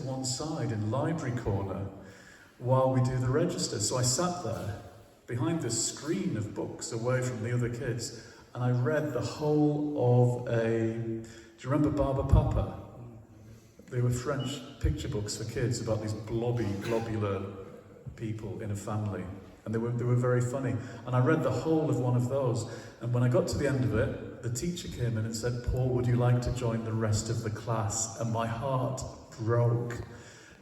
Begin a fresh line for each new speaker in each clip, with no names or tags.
one side in library corner while we do the register. So I sat there behind this screen of books away from the other kids, and I read the whole of do you remember Barber Papa? They were French picture books for kids about these globular people in a family. And they were very funny. And I read the whole of one of those. And when I got to the end of it, the teacher came in and said, "Paul, would you like to join the rest of the class?" And my heart broke.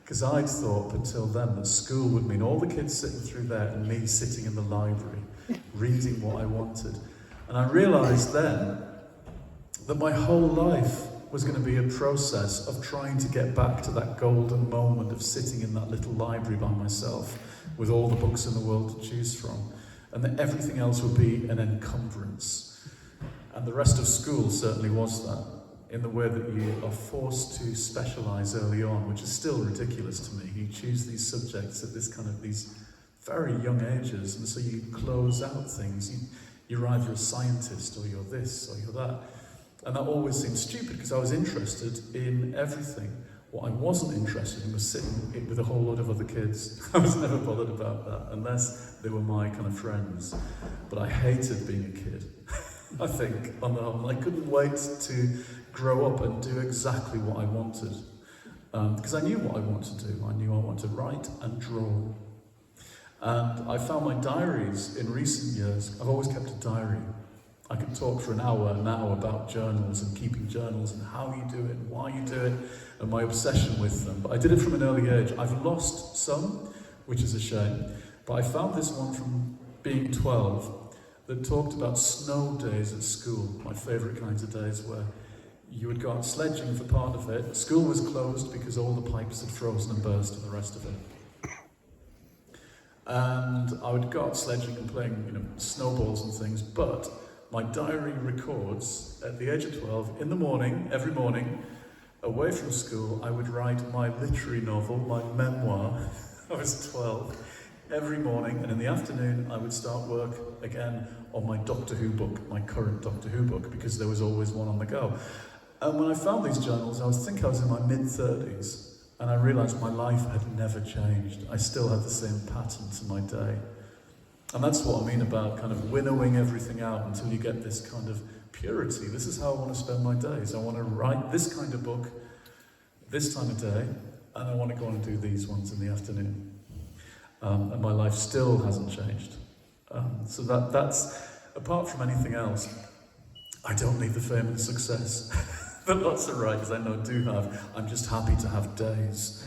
Because I'd thought until then that school would mean all the kids sitting through there and me sitting in the library, reading what I wanted. And I realised then that my whole life was going to be a process of trying to get back to that golden moment of sitting in that little library by myself with all the books in the world to choose from, and that everything else would be an encumbrance. And the rest of school certainly was that, in the way that you are forced to specialise early on, which is still ridiculous to me. You choose these subjects at these very young ages, and so you close out things. You're either a scientist, or you're this, or you're that. And that always seemed stupid, because I was interested in everything. What I wasn't interested in was sitting with a whole lot of other kids. I was never bothered about that, unless they were my kind of friends. But I hated being a kid, I think, on the whole. I couldn't wait to grow up and do exactly what I wanted. Because I knew what I wanted to do. I knew I wanted to write and draw. And I found my diaries in recent years. I've always kept a diary. I could talk for an hour now about journals and keeping journals and how you do it and why you do it and my obsession with them. But I did it from an early age. I've lost some, which is a shame. But I found this one from being 12 that talked about snow days at school, my favourite kinds of days, where you would go out sledging for part of it. School was closed because all the pipes had frozen and burst and the rest of it. And I would go out sledging and playing, snowballs and things, but my diary records, at the age of 12, in the morning, every morning, away from school, I would write my literary novel, my memoir. I was 12. Every morning, and in the afternoon, I would start work again on my Doctor Who book, my current Doctor Who book, because there was always one on the go. And when I found these journals, I was in my mid-30s, and I realised my life had never changed. I still had the same pattern to my day. And that's what I mean about kind of winnowing everything out until you get this kind of purity. This is how I want to spend my days. I want to write this kind of book this time of day, and I want to go on and do these ones in the afternoon. And my life still hasn't changed. So that's, apart from anything else, I don't need the fame and success that lots of writers I know do have. I'm just happy to have days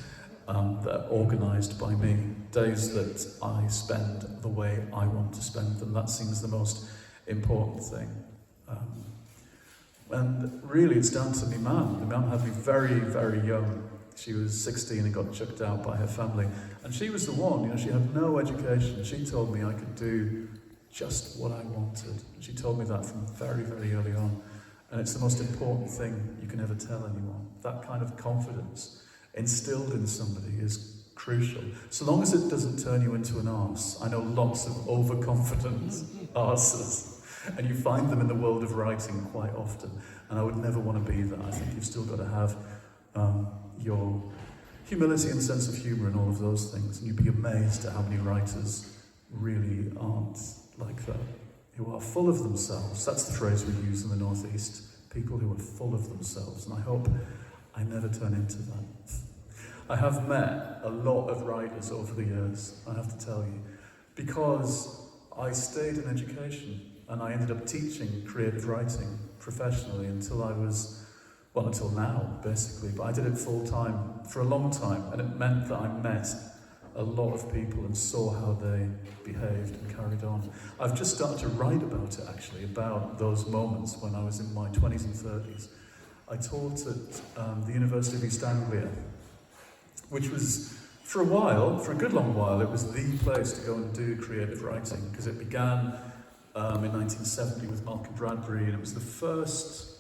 that are organised by me, days that I spend the way I want to spend them. That seems the most important thing. And really it's down to my mum. My mum had me very, very young. She was 16 and got chucked out by her family. And she was the one, she had no education. She told me I could do just what I wanted. She told me that from very, very early on. And it's the most important thing you can ever tell anyone. That kind of confidence instilled in somebody is crucial. So long as it doesn't turn you into an arse. I know lots of overconfident arses, and you find them in the world of writing quite often. And I would never want to be that. I think you've still got to have your humility and sense of humour and all of those things. And you'd be amazed at how many writers really aren't like that, who are full of themselves. That's the phrase we use in the Northeast. People who are full of themselves. And I hope I never turn into that. I have met a lot of writers over the years, I have to tell you, because I stayed in education and I ended up teaching creative writing professionally until now, basically. But I did it full time for a long time, and it meant that I met a lot of people and saw how they behaved and carried on. I've just started to write about it, actually, about those moments when I was in my 20s and 30s. I taught at the University of East Anglia, which was, for a good long while, it was the place to go and do creative writing, because it began in 1970 with Malcolm Bradbury, and it was the first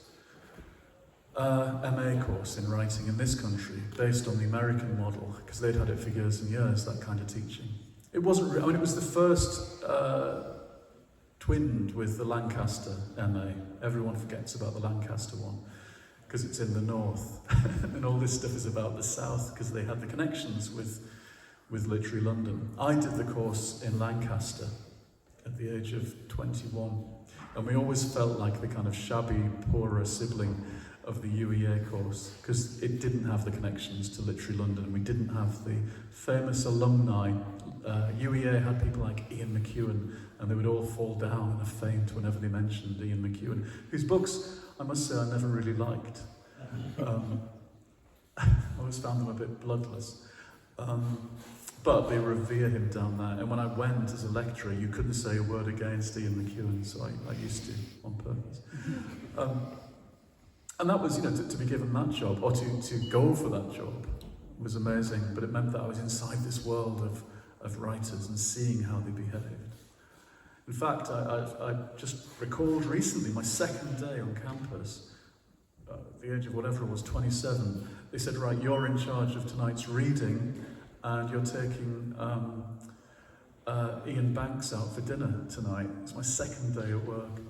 MA course in writing in this country, based on the American model, because they'd had it for years and years, that kind of teaching. It wasn't, it was the first twinned with the Lancaster MA. Everyone forgets about the Lancaster one. because it's in the north. And all this stuff is about the south, because they had the connections with Literary London. I did the course in Lancaster at the age of 21. And we always felt like the kind of shabby, poorer sibling of the UEA course, because it didn't have the connections to Literary London. We didn't have the famous alumni. UEA had people like Ian McEwan, and they would all fall down in a faint whenever they mentioned Ian McEwan, whose books, I must say, I never really liked. I always found them a bit bloodless. But they revere him down there. And when I went as a lecturer, you couldn't say a word against Ian McEwan, so I used to, on purpose. And that was, to be given that job, or to go for that job, was amazing. But it meant that I was inside this world of writers and seeing how they behaved. In fact, I just recalled recently my second day on campus, at the age of whatever it was, 27. They said, right, you're in charge of tonight's reading, and you're taking Ian Banks out for dinner tonight. It's my second day at work.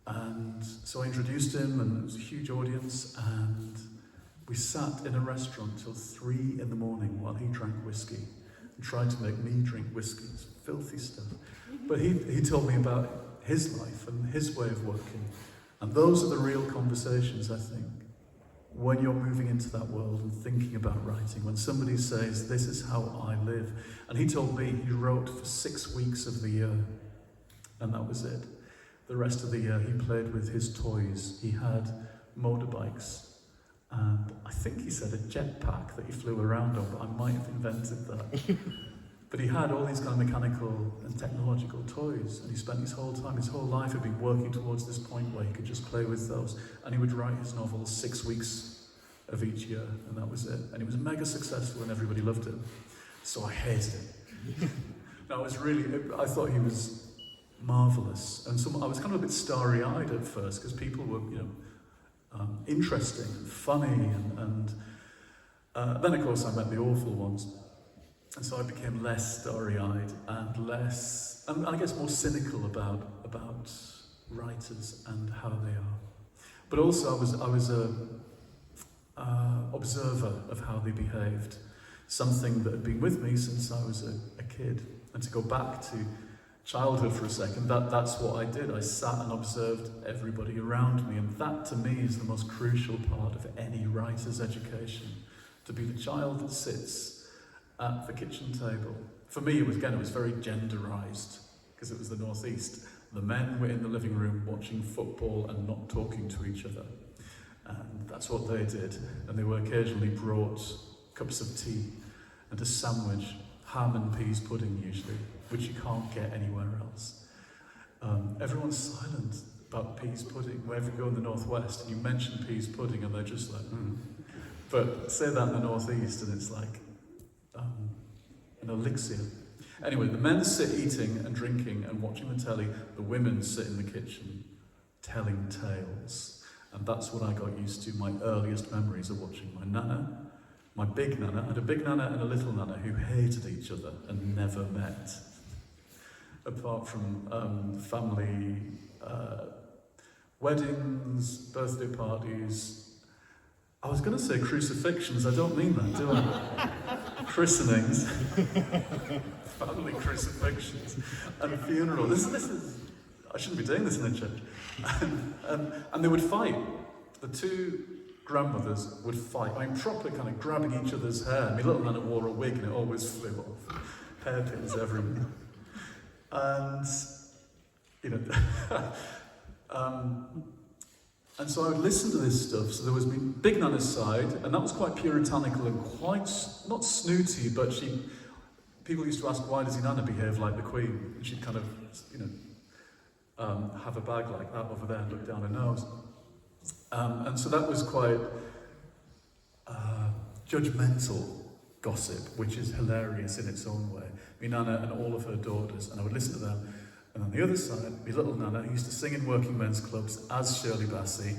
And so I introduced him, and it was a huge audience, and we sat in a restaurant till 3 in the morning while he drank whiskey and tried to make me drink whiskey. It's filthy stuff. But he told me about his life and his way of working. And those are the real conversations, I think, when you're moving into that world and thinking about writing, when somebody says, this is how I live. And he told me he wrote for 6 weeks of the year, and that was it. The rest of the year he played with his toys. He had motorbikes, and I think he said a jetpack that he flew around on, but I might have invented that. But he had all these kind of mechanical and technological toys, and he spent his whole life had been working towards this point where he could just play with those, and he would write his novels 6 weeks of each year, and that was it. And he was mega successful, and everybody loved him. So I hated him. No, I thought he was marvellous, and I was kind of a bit starry-eyed at first, because people were, interesting and funny, and then of course I met the awful ones. And so I became less starry-eyed and less, and I guess more cynical about writers and how they are. But also I was a observer of how they behaved, something that had been with me since I was a kid. And to go back to childhood for a second, that's what I did. I sat and observed everybody around me, and that to me is the most crucial part of any writer's education, to be the child that sits at the kitchen table. For me, it was very genderized, because it was the Northeast. The men were in the living room watching football and not talking to each other. And that's what they did. And they were occasionally brought cups of tea and a sandwich, ham and peas pudding usually, which you can't get anywhere else. Everyone's silent about peas pudding. Wherever you go in the Northwest and you mention peas pudding and they're just like, But say that in the Northeast and it's like, an elixir. Anyway, the men sit eating and drinking and watching the telly. The women sit in the kitchen telling tales. And that's what I got used to. My earliest memories of watching my nana, my big nana. I had a big nana and a little nana who hated each other and never met. Apart from family weddings, birthday parties. I was going to say crucifixions. I don't mean that, do I? Christenings, family crucifixions, and funerals. This is, I shouldn't be doing this in a church. And they would fight. The two grandmothers would fight. I mean, proper kind of grabbing each other's hair. My little nana wore a wig and it always flew off. Hairpins everywhere. And, and so I would listen to this stuff. So there was Big Nana's side, and that was quite puritanical and quite, not snooty, but people used to ask, why does your Nana behave like the Queen? And she'd kind of, have a bag like that over there and look down her nose. And so that was quite judgmental gossip, which is hilarious in its own way. My Nana and all of her daughters, and I would listen to them. And on the other side, my little Nana, who used to sing in working men's clubs as Shirley Bassey,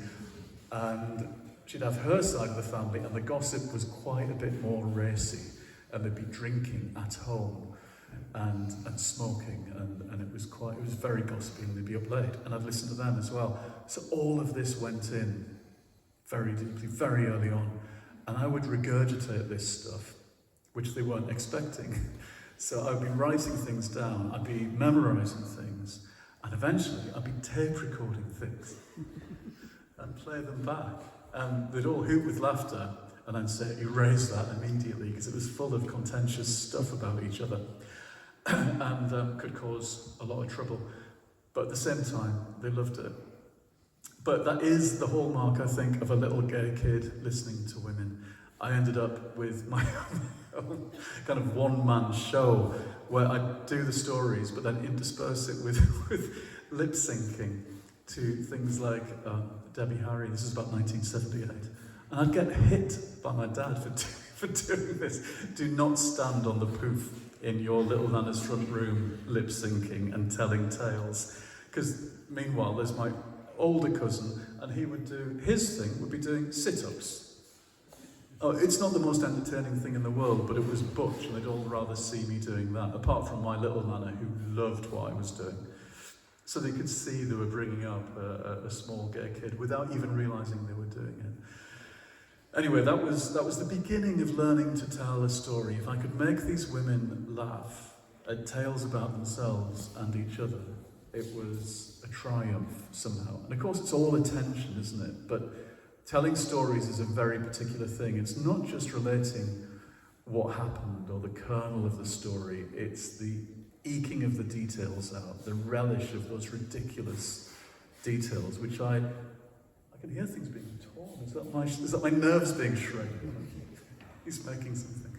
and she'd have her side of the family, and the gossip was quite a bit more racy, and they'd be drinking at home and smoking, and it was very gossipy, and they'd be up late, and I'd listen to them as well. So all of this went in very deeply, very early on. And I would regurgitate this stuff, which they weren't expecting. So I'd be writing things down, I'd be memorising things, and eventually I'd be tape recording things and play them back. And they'd all hoot with laughter and I'd say, erase that immediately, because it was full of contentious stuff about each other and could cause a lot of trouble. But at the same time, they loved it. But that is the hallmark, I think, of a little gay kid listening to women. I ended up with my own kind of one-man show where I'd do the stories, but then intersperse it with lip syncing to things like Debbie Harry. This is about 1978. And I'd get hit by my dad for doing this. Do not stand on the poof in your little Nana's front room lip syncing and telling tales. Because meanwhile, there's my older cousin, and he would do, his thing would be doing sit-ups. Oh, it's not the most entertaining thing in the world, but it was butch, and they'd all rather see me doing that, apart from my little Nana, who loved what I was doing. So they could see they were bringing up a small gay kid without even realising they were doing it. Anyway, that was the beginning of learning to tell a story. If I could make these women laugh at tales about themselves and each other, it was a triumph somehow. And of course, it's all attention, isn't it? But telling stories is a very particular thing. It's not just relating what happened or the kernel of the story, it's the eking of the details out, the relish of those ridiculous details, which I can hear things being torn. Is that my nerves being shredded? He's making something.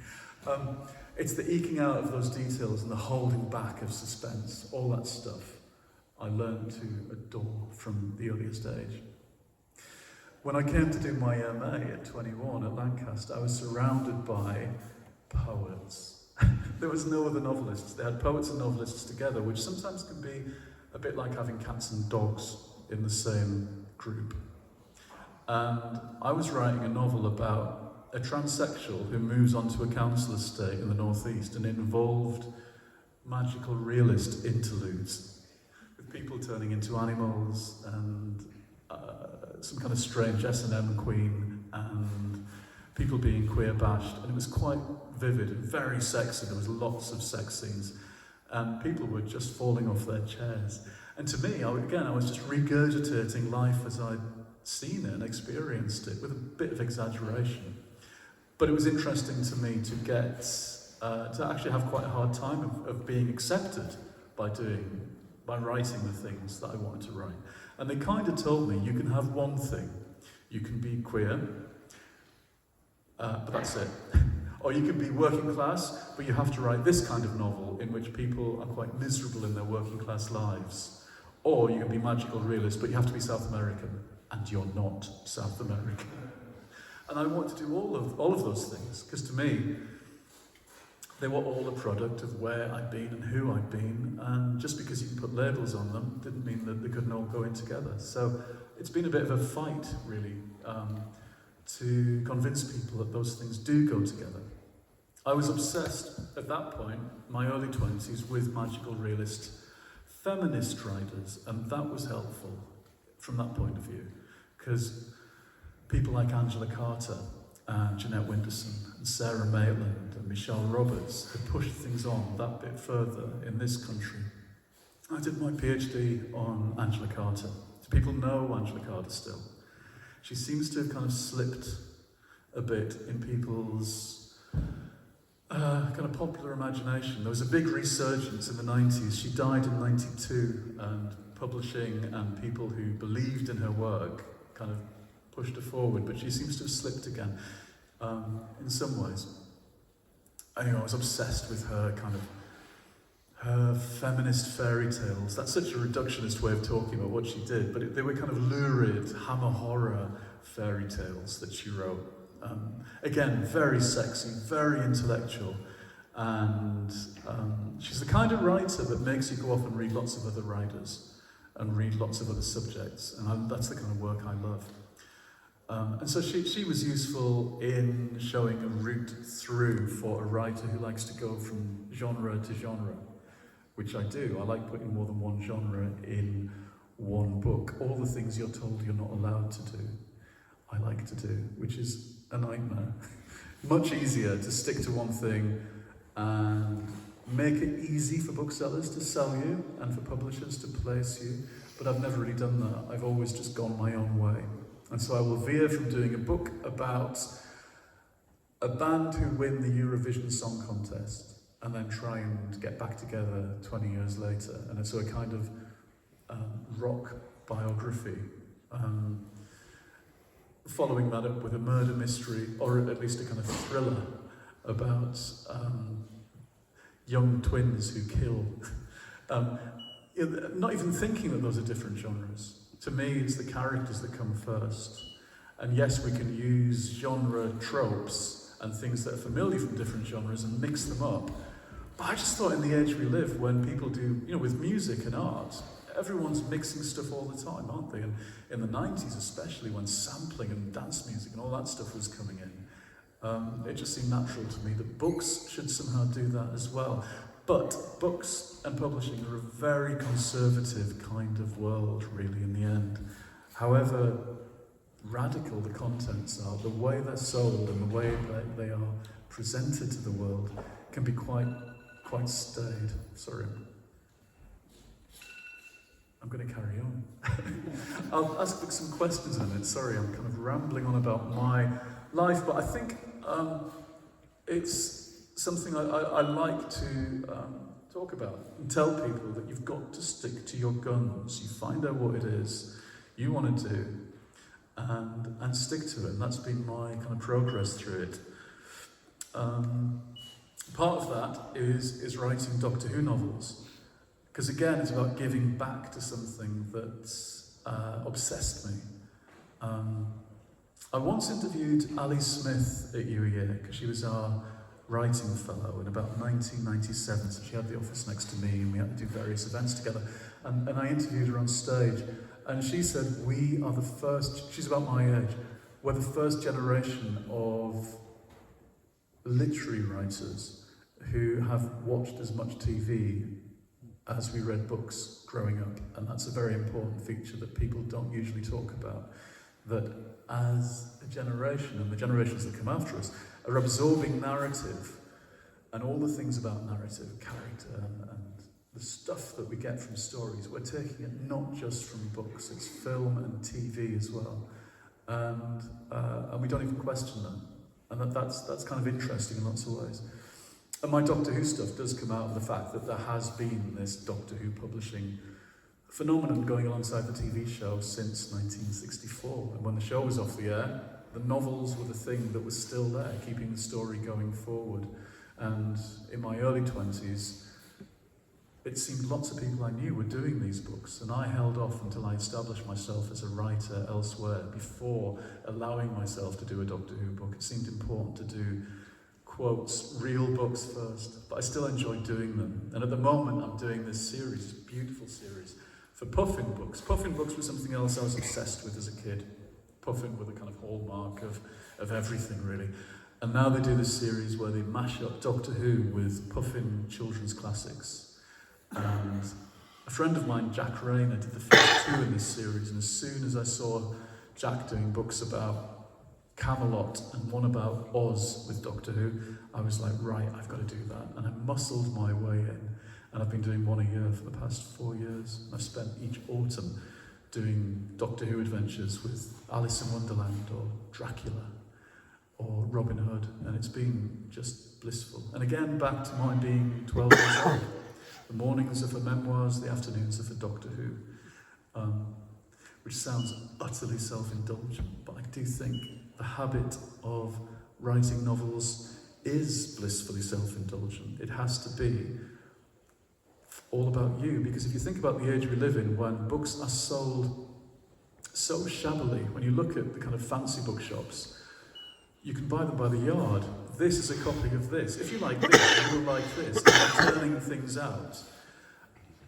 It's the eking out of those details and the holding back of suspense, all that stuff I learned to adore from the earliest age. When I came to do my MA at 21 at Lancaster, I was surrounded by poets. There was no other novelists. They had poets and novelists together, which sometimes can be a bit like having cats and dogs in the same group. And I was writing a novel about a transsexual who moves onto a council estate in the northeast, and it involved magical realist interludes with people turning into animals and some kind of strange S&M queen and people being queer bashed, and it was quite vivid and very sexy. There was lots of sex scenes and people were just falling off their chairs. And to me, I was just regurgitating life as I'd seen it and experienced it with a bit of exaggeration. But it was interesting to me to get to actually have quite a hard time of being accepted by writing the things that I wanted to write. And they kind of told me, you can have one thing. You can be queer, but that's it. Or you can be working class, but you have to write this kind of novel in which people are quite miserable in their working class lives. Or you can be magical realist, but you have to be South American, and you're not South American. And I want to do all of those things, because to me, they were all a product of where I'd been and who I'd been, and just because you can put labels on them didn't mean that they couldn't all go in together. So it's been a bit of a fight, really, to convince people that those things do go together. I was obsessed at that point, my early 20s, with magical realist feminist writers, and that was helpful from that point of view, because people like Angela Carter and Jeanette Winterson and Sarah Maitland and Michelle Roberts had pushed things on that bit further in this country. I did my PhD on Angela Carter. Do people know Angela Carter still? She seems to have kind of slipped a bit in people's kind of popular imagination. There was a big resurgence in the 90s. She died in 92, and publishing and people who believed in her work kind of pushed her forward, but she seems to have slipped again in some ways. Anyway, I was obsessed with her feminist fairy tales. That's such a reductionist way of talking about what she did, but they were kind of lurid, hammer horror fairy tales that she wrote. Again, very sexy, very intellectual, and she's the kind of writer that makes you go off and read lots of other writers and read lots of other subjects, and that's the kind of work I love. And so she was useful in showing a route through for a writer who likes to go from genre to genre, which I do. I like putting more than one genre in one book. All the things you're told you're not allowed to do. I like to do, which is a nightmare. Much easier to stick to one thing and make it easy for booksellers to sell you and for publishers to place you, but I've never really done that. I've always just gone my own way. And so I will veer from doing a book about a band who win the Eurovision Song Contest and then try and get back together 20 years later. And it's a kind of rock biography, following that up with a murder mystery, or at least a kind of thriller about young twins who kill. Not even thinking that those are different genres. To me, it's the characters that come first. And yes, we can use genre tropes and things that are familiar from different genres and mix them up. But I just thought in the age we live, when people do, with music and art, everyone's mixing stuff all the time, aren't they? And in the 90s especially, when sampling and dance music and all that stuff was coming in, it just seemed natural to me that books should somehow do that as well. But books and publishing are a very conservative kind of world, really, in the end. However radical the contents are, the way they're sold and the way they are presented to the world can be quite staid. Sorry. I'm going to carry on. I'll ask some questions in a minute. Sorry, I'm kind of rambling on about my life, but I think it's something I like to talk about and tell people that you've got to stick to your guns. You find out what it is you want to do and stick to it. And that's been my kind of progress through it. Part of that is writing Doctor Who novels. Because again, it's about giving back to something that's obsessed me. I once interviewed Ali Smith at UEA, because she was our writing fellow in about 1997, so she had the office next to me and we had to do various events together. And I interviewed her on stage, and she said, we are the first, she's about my age, we're the first generation of literary writers who have watched as much TV as we read books growing up, and that's a very important feature that people don't usually talk about, that as a generation, and the generations that come after us, are absorbing narrative and all the things about narrative, character, and the stuff that we get from stories. We're taking it not just from books, it's film and TV as well, and we don't even question that, and that's kind of interesting in lots of ways. And my Doctor Who stuff does come out of the fact that there has been this Doctor Who publishing phenomenon going alongside the TV show since 1964. And when the show was off the air, the novels were the thing that was still there, keeping the story going forward. And in my early 20s, it seemed lots of people I knew were doing these books, and I held off until I established myself as a writer elsewhere before allowing myself to do a Doctor Who book. It seemed important to do quotes, real books first, but I still enjoy doing them. And at the moment I'm doing this series, this beautiful series, for Puffin books. Puffin books was something else I was obsessed with as a kid. Puffin were the kind of hallmark of everything, really. And now they do this series where they mash up Doctor Who with Puffin children's classics. And a friend of mine, Jack Rayner, did the first two in this series, and as soon as I saw Jack doing books about Camelot and one about Oz with Doctor Who, I was like, right, I've got to do that. And I muscled my way in, and I've been doing one a year for the past 4 years. I've spent each autumn doing Doctor Who adventures with Alice in Wonderland or Dracula or Robin Hood, and it's been just blissful. And again, back to my being 12 years old. The mornings are for memoirs, the afternoons are for Doctor Who, which sounds utterly self-indulgent, but I do think the habit of writing novels is blissfully self-indulgent. It has to be all about you, because if you think about the age we live in, when books are sold so shabbily, when you look at the kind of fancy bookshops, you can buy them by the yard. This is a copy of this. If you like this, you will like this. And they're turning things out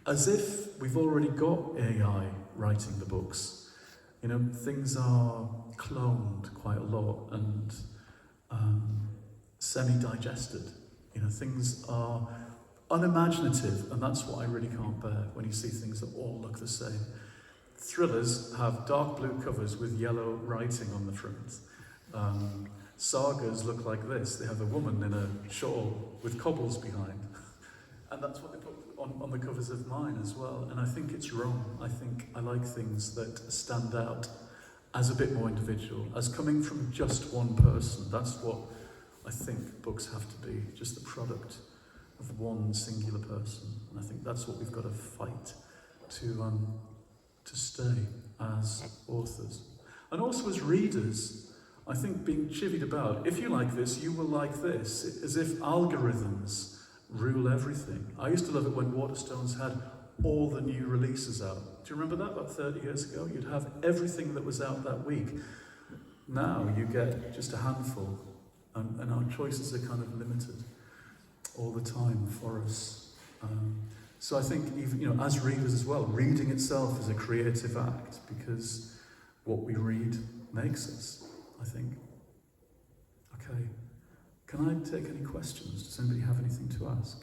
as if we've already got AI writing the books. You know, things are cloned quite a lot and semi-digested. You know, things are unimaginative, and that's what I really can't bear when you see things that all look the same. thrillers have dark blue covers with yellow writing on the front. Sagas look like this. They have a woman in a shawl with cobbles behind. And that's what they put on the covers of mine as well. And I think it's wrong. I think I like things that stand out as a bit more individual, as coming from just one person. That's what I think books have to be, just the product of one singular person. And I think that's what we've got to fight to stay as authors. And also as readers, I think being chivied about, if you like this, you will like this, as if algorithms rule everything. I used to love it when Waterstones had all the new releases out. Do you remember that about 30 years ago? You'd have everything that was out that week. Now you get just a handful, and our choices are kind of limited all the time for us. So I think, even as readers as well, reading itself is a creative act, because what we read makes us, I think. Okay. Can I take any questions? Does anybody have anything to ask?